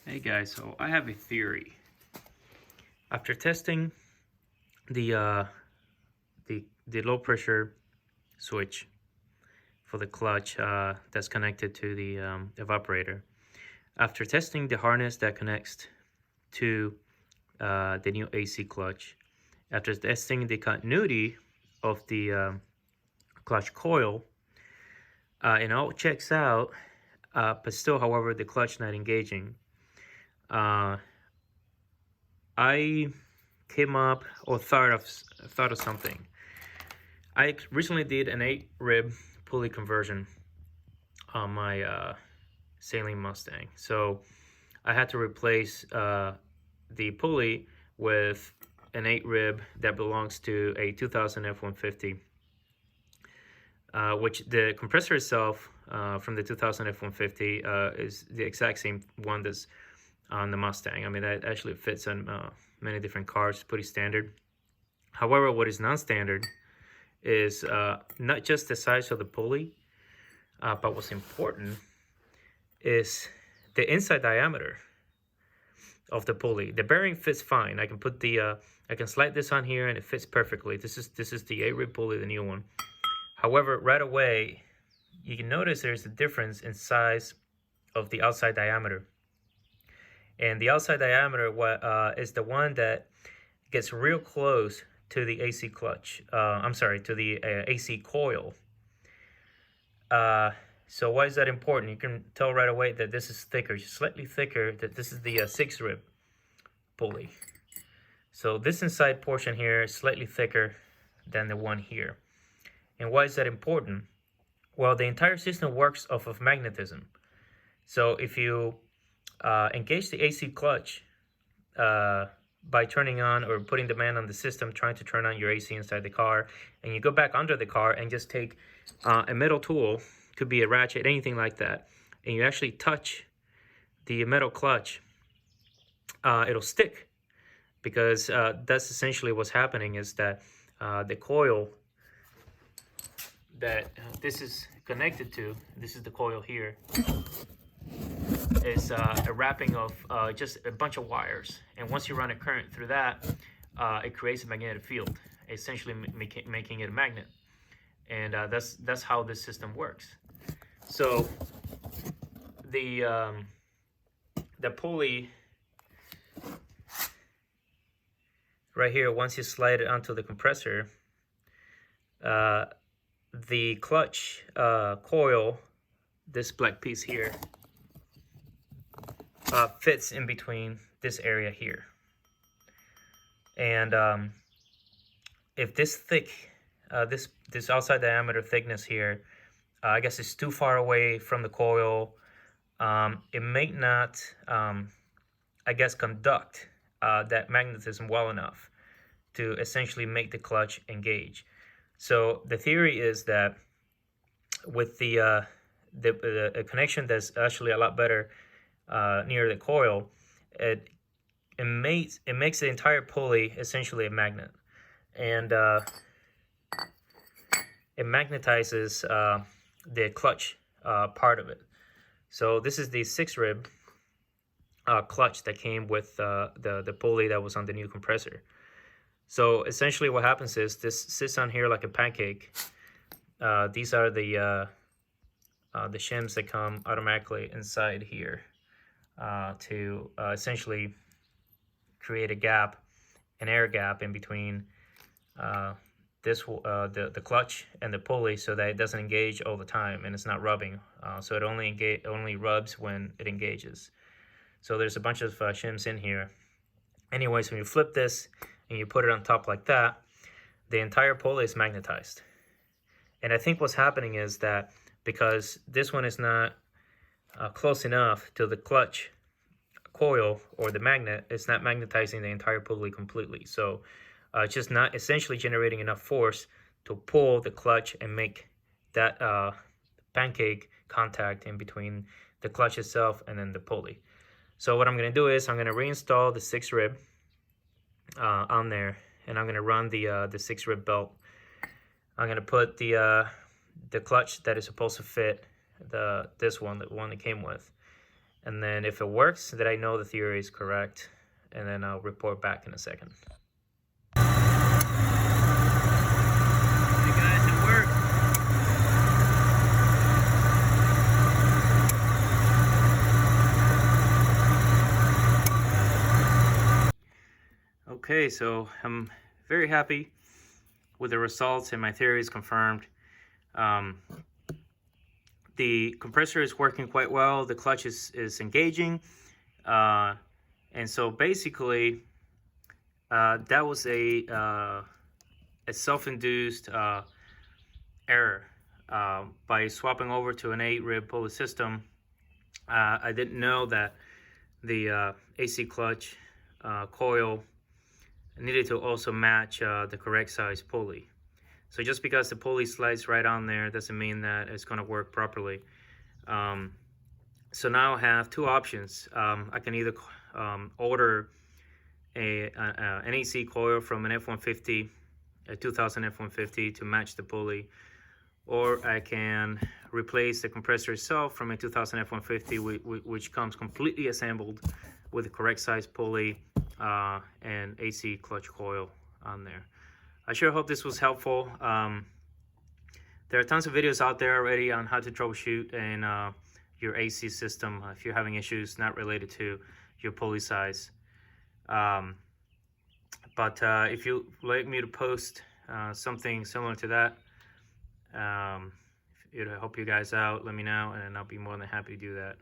Hey guys, so I have a theory. After testing the the low pressure switch for the clutch that's connected to the evaporator, after testing the harness that connects to the new AC clutch, after testing the continuity of the clutch coil, and all checks out, but still, however, the clutch not engaging. I came up or thought of something. I recently did an 8-rib pulley conversion on my Saleen Mustang. So I had to replace the pulley with an 8-rib that belongs to a 2000 F-150, which the compressor itself from the 2000 F-150 is the exact same one that's on the Mustang. I mean, that actually fits on many different cars, pretty standard. However, what is non-standard is not just the size of the pulley, but what's important is the inside diameter of the pulley. The bearing fits fine. I can put the I can slide this on here and it fits perfectly. This is the 8-rib pulley, the new one. However, right away you can notice there's a difference in size of the outside diameter. And the outside diameter is the one that gets real close to the AC clutch. I'm sorry, to the AC coil. So why is that important? You can tell right away that this is thicker, slightly thicker, that this is the 6-rib pulley. So this inside portion here is slightly thicker than the one here. And why is that important? Well, the entire system works off of magnetism. So if you engage the AC clutch by turning on or putting demand on the system, trying to turn on your AC inside the car, and you go back under the car and just take a metal tool, could be a ratchet, anything like that, and you actually touch the metal clutch, it'll stick, because that's essentially what's happening, is that the coil that this is connected to, this is the coil here, is a wrapping of just a bunch of wires, and once you run a current through that, it creates a magnetic field, essentially making it a magnet. And that's how this system works. So the pulley right here, once you slide it onto the compressor, the clutch coil, this black piece here, fits in between this area here. And if this thick, this outside diameter thickness here, I guess it's too far away from the coil, it may not, I guess, conduct that magnetism well enough to essentially make the clutch engage. So the theory is that with the connection that's actually a lot better near the coil, it makes the entire pulley essentially a magnet, and it magnetizes the clutch part of it. So this is the 6-rib clutch that came with the pulley that was on the new compressor. So essentially what happens is this sits on here like a pancake. These are the shims that come automatically inside here to essentially create a gap, an air gap in between the clutch and the pulley, so that it doesn't engage all the time and it's not rubbing. So it only rubs when it engages. So there's a bunch of shims in here. Anyways, when you flip this and you put it on top like that, the entire pulley is magnetized. And I think what's happening is that because this one is not close enough to the clutch coil or the magnet, it's not magnetizing the entire pulley completely. So it's just not essentially generating enough force to pull the clutch and make that pancake contact in between the clutch itself and then the pulley. So what I'm going to do is I'm going to reinstall the 6-rib on there, and I'm going to run the 6-rib belt. I'm going to put the clutch that is supposed to fit the one that came with, And then if it works, then I know the theory is correct, and then I'll report back in a second. Hey guys, it worked. Okay, so I'm very happy with the results, and my theory is confirmed. The compressor is working quite well. The clutch is engaging, and so basically that was a self-induced error. By swapping over to an 8-rib pulley system, I didn't know that the AC clutch coil needed to also match the correct size pulley. So just because the pulley slides right on there doesn't mean that it's going to work properly. So now I have two options. I can either order an AC coil from an F-150, a 2000 F-150 to match the pulley, or I can replace the compressor itself from a 2000 F-150, which comes completely assembled with the correct size pulley and AC clutch coil on there. I sure hope this was helpful. There are tons of videos out there already on how to troubleshoot in your AC system if you're having issues not related to your pulley size. But if you'd like me to post something similar to that, it'll help you guys out, let me know, and I'll be more than happy to do that.